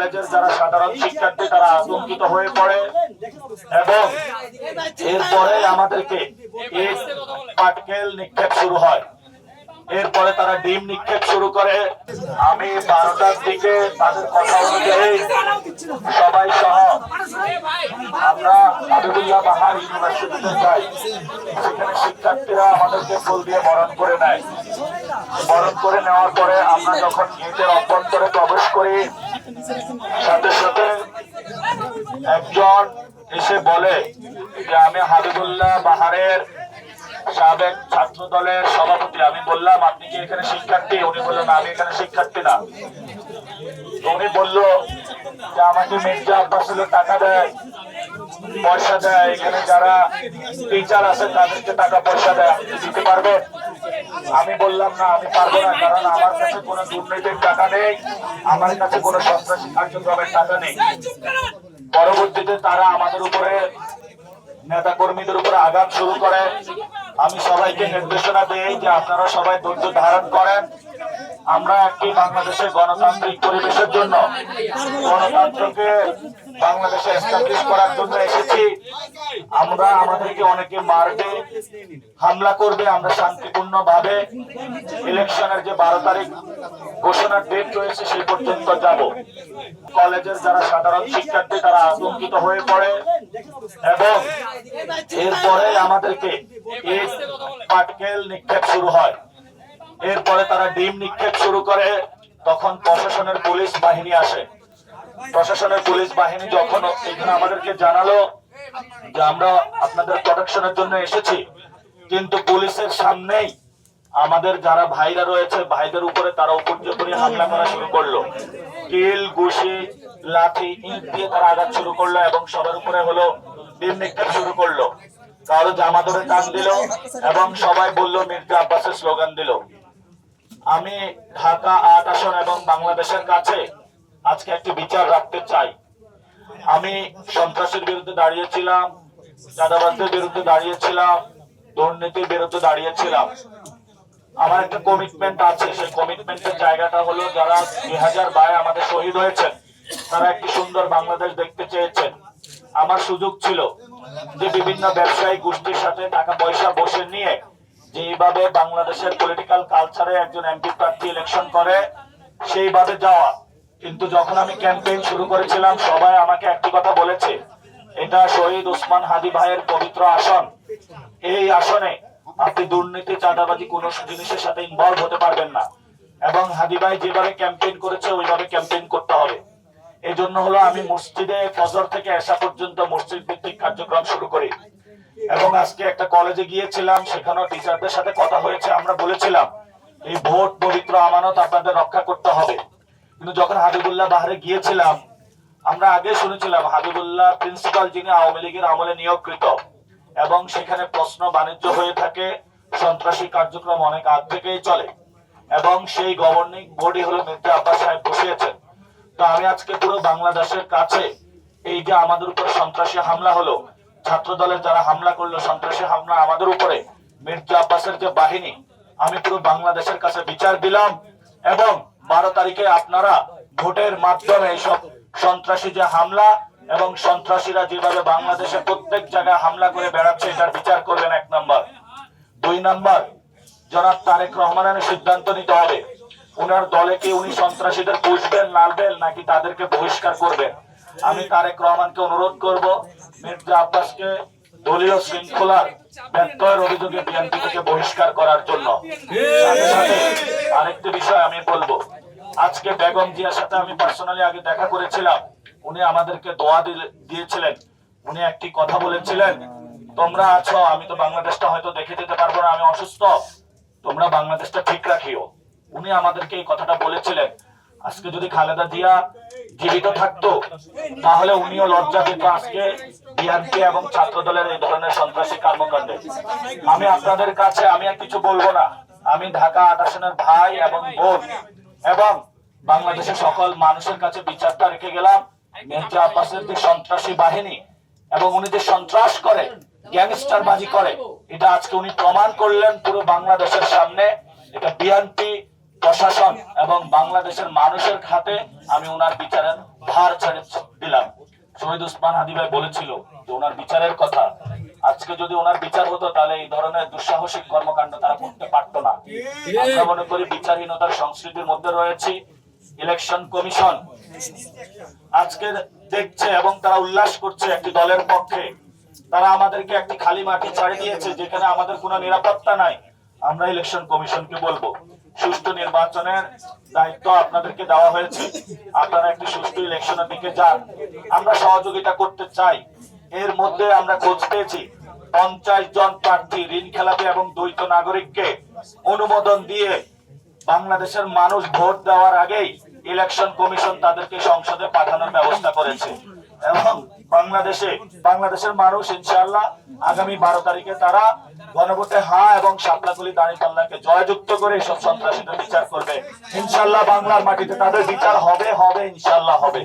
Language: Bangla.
কলেজের যারা সাধারণ শিক্ষার্থী তারা আতঙ্কিত হয়ে পড়ে এবং এরপরে আমাদেরকে ইট পাটকেল নিক্ষেপ শুরু হয়। এরপরে তারা ডিম নিক্ষেপ শুরু করে। আমি 12টার দিকে তাদের কথা অনুযায়ী সবাই সহ আমরা হাবিবুল্লাহ বাহার ইউনিভার্সিটিতে যাই। সেখানে শিক্ষার্থীরা আমাদেরকে ফুল দিয়ে বরণ করে নেয়। বরণ করে নেওয়ার পরে আমরা যখন গেটের অভ্যন্তরে প্রবেশ করি, সাথে সাথে একজন এসে বলে যে আমি হাবিবুল্লাহ বাহারের সাবেক ছাত্র দলের সভাপতি। আমি বললাম আপনি কি এখানে শিক্ষার্থী? উনি বললেন আমি এখানে শিক্ষার্থী না। উনি বলল যে আমাকে মির্জা আব্বাস টাকা দেয়, পয়সা দেয়, এখানে যারা টিচার আছে তাদেরকে টাকা পয়সা দেয়, আপনি দিতে পারবেন? আমি বললাম না, আমি পারবো না, কারণ আমার কাছে কোনো দুর্নীতির টাকা নেই, আমার কাছে কোনো সন্ত্রাসী কার্যক্রমের টাকা নেই। পরবর্তীতে তারা আমাদের উপরে, নেতা কর্মীদের উপরে আঘাত শুরু করে। আমি সবাইকে নির্দেশনা দেই যে আপনারা সবাই ধৈর্য ধারণ করেন। আমরা একটি বাংলাদেশের গণতান্ত্রিক পরিবেশের জন্য, গণতন্ত্রকে বাংলাদেশে এস্টাবলিশ করার জন্য এসেছি। আমরা আমাদেরকে অনেকে মারবে, হামলা করবে, আমরা শান্তিপূর্ণ ভাবে ইলেকশনের যে 12 তারিখ ঘোষণার ডেট রয়েছে সেই পর্যন্ত যাব। কলেজের যারা সাধারণ শিক্ষার্থী তারা আতঙ্কিত হয়ে পড়ে এবং এরপরে আমাদেরকে ইট পাটকেল নিক্ষেপ শুরু হয়। এরপরে তারা ডিম নিক্ষেপ শুরু করে। তখন প্রশাসনের পুলিশ বাহিনী আসে। প্রশাসনের পুলিশ বাহিনী যখন এখানে আমাদেরকে জানালো যে আমরা আপনাদের প্রোটেকশনের জন্য এসেছি, কিন্তু পুলিশের সামনেই আমাদের যারা ভাইরা রয়েছে ভাইদের উপরে তারা উপর্যুপরি হামলা করা শুরু করলো। কিল, ঘুষি, লাঠি, ইট দিয়ে তারা আঘাত শুরু করলো এবং সবার উপরে হলো ডিম নিক্ষেপ শুরু করলো। কারো জামা ধরে টান দিল এবং সবাই বলল মির্জা আব্বাসের স্লোগান দিল। আমি ঢাকা 8 আসন এবং বাংলাদেশের কাছে আজকে একটি বিচার রাখতে চাই। আমি সন্ত্রাসের বিরুদ্ধে দাঁড়িয়েছিলাম, চাঁদাবাজদের বিরুদ্ধে দাঁড়িয়েছিলাম, দুর্নীতির বিরুদ্ধে দাঁড়িয়েছিলাম। আমার একটা কমিটমেন্ট আছে। সেই কমিটমেন্টের জায়গাটা হলো যারা 2022 আমাদের শহীদ হয়েছেন তারা একটি সুন্দর বাংলাদেশ দেখতে চেয়েছেন। আমার সুযোগ ছিল যে বিভিন্ন ব্যবসায়ী গোষ্ঠীর সাথে টাকা পয়সা বসে নিয়ে যেভাবে বাংলাদেশের পলিটিক্যাল কালচারে একজন এমপি প্রার্থী ইলেকশন করে সেইভাবে যাওয়া। কিন্তু যখন আমি ক্যাম্পেইন শুরু করেছিলাম সবাই আমাকে একটি কথা বলেছে, এটা শহীদ ওসমান হাদি ভাইয়ের পবিত্র আসন, এই আসনে আপনি দুর্নীতি, চাঁদাবাজি কোন জিনিসের সাথে ইনভলভ হতে পারবেন না এবং হাদি ভাই যেভাবে ক্যাম্পেইন করেছে ওইভাবে ক্যাম্পেইন করতে হবে। এই জন্য হলো আমি মসজিদে ফজর থেকে এশা পর্যন্ত মসজিদ ভিত্তিক কার্যক্রম শুরু করি এবং আজকে একটা কলেজে গিয়েছিলাম, সেখানেও টিচারদের সাথে কথা হয়েছে। আমরা বলেছিলাম এই ভোট পবিত্র আমানত আপনাদের রক্ষা করতে হবে। কিন্তু যখন হাবিবুল্লাহ বাহারে গিয়েছিলাম আমরা আগে শুনেছিলাম হাবিবুল্লাহ প্রিন্সিপাল যিনি আওয়ামী লীগের আমলে নিয়োগকৃত এবং সেখানে প্রশ্ন বাণিজ্য হয়ে থাকে, সন্ত্রাসী কার্যক্রম অনেক আগ থেকেই চলে এবং সেই গভর্নিং বডি হলো মির্জা আব্বাস সাহেব বসিয়েছেন। তো আমি আজকে পুরো বাংলাদেশের কাছে এই যে আমাদের উপর সন্ত্রাসী হামলা হলো, ছাত্র দলের যারা হামলা করলো, সন্ত্রাসী হামলা আমাদের উপরে, মির্জা আব্বাসের যে বাহিনী, আমি পুরো বাংলাদেশের কাছে বিচার দিলাম এবং 12 তারিখে আপনারা ভোটের মাধ্যমে এইসব সন্ত্রাসী যে হামলা এবং সন্ত্রাসীরা যেভাবে বাংলাদেশে প্রত্যেক জায়গায় হামলা করে বেড়াচ্ছে এটার বিচার করবেন। 1 নম্বর। 2 নম্বর, জনাব তারেক রহমানের সিদ্ধান্ত নিতে হবে উনার দলে কি উনি সন্ত্রাসীদের পুষবেন, লালবেন নাকি তাদেরকে বহিষ্কার করবেন। আমি তারেক রহমানকে অনুরোধ করব মির্জা আব্বাসকে দলীয় শৃঙ্খলার ব্যত্যয়ের অভিযোগে বিএনপি থেকে বহিষ্কার করার জন্য। সাথে সাথে আরেকটি বিষয় আমি বলবো, আজকে বেগম জিয়ার সাথে আমি পার্সোনালি আগে দেখা করেছিলাম, উনি আমাদেরকে দোয়া দিয়েছিলেন। উনি একটি কথা বলেছিলেন, তোমরা আছো, আমি তো বাংলাদেশটা হয়তো দেখে যেতে পারবো না, আমি অসুস্থ, তোমরা বাংলাদেশটা ঠিক রাখিও। উনি আমাদেরকে এই কথাটা বলেছিলেন। আজকে যদি খালেদা জিয়া জীবিত থাকতো তাহলে উনিও লজ্জা পেত আজকে বিএনপি এবং ছাত্র দলের এই ধরনের সন্ত্রাসী কর্মকাণ্ডে। আমি আপনাদের কাছে আমি আর কিছু বলবো না। আমি ঢাকা 8 আসনের ভাই এবং বোন এবং বাংলাদেশের সকল মানুষের কাছে বিচারটা রেখে গেলাম। মির্জা আব্বাসের যে সন্ত্রাসী বাহিনী এবং উনি যে সন্ত্রাস করে, গ্যাংস্টারবাজি করে, এটা আজকে উনি প্রমাণ করলেন পুরো বাংলাদেশের সামনে। এটা বিএনপি, প্রশাসন এবং বাংলাদেশের মানুষের খাতে আমি ওনার বিচারের হার ছেড়ে দিলাম। শহীদ ওসমান হাদি ভাই বলেছিল যে ওনার বিচারের কথা, আজকে যদি ওনার বিচার হতো তাহলে এই ধরনের দুঃসাহসিক কর্মকাণ্ড তারা করতে পারতো না। আমরা মনে করি বিচারহীনতার সংস্কৃতির মধ্যে রয়েছে। ইলেকশন কমিশন আজকে দেখছে এবং তারা উল্লাস করছে একটি দলের পক্ষে। তারা আমাদেরকে একটি খালি মাঠে ছাড়ে দিয়েছে যেখানে আমাদের কোনো নিরাপত্তা নাই। আমরা ইলেকশন কমিশনকে বলবো, সুষ্ঠু নির্বাচনের দায়িত্ব আপনাদেরকে দেওয়া হয়েছে, আপনারা একটি সুষ্ঠু ইলেকশনের দিকে যান। আমরা সহযোগিতা করতে চাই। এর মধ্যে আমরা খোঁজ পেয়েছি 50 জন প্রার্থী ঋণ খেলাপি এবং দ্বৈত নাগরিককে অনুমোদন দিয়ে বাংলাদেশের মানুষ ভোট দেওয়ার আগেই ইলেকশন কমিশন তাদেরকে সংসদে পাঠানোর ব্যবস্থা করেছে। এবং বাংলাদেশের মানুষ ইনশাআল্লাহ আগামী 12 তারিখে তারা গণভোটে হ্যাঁ এবং শাপলাকলি দাঁড়িপাল্লাকে জয়যুক্ত করে এসব সন্ত্রাসীদের বিচার করবে। ইনশাআল্লাহ বাংলার মাটিতে তাদের বিচার হবে, ইনশাআল্লাহ হবে।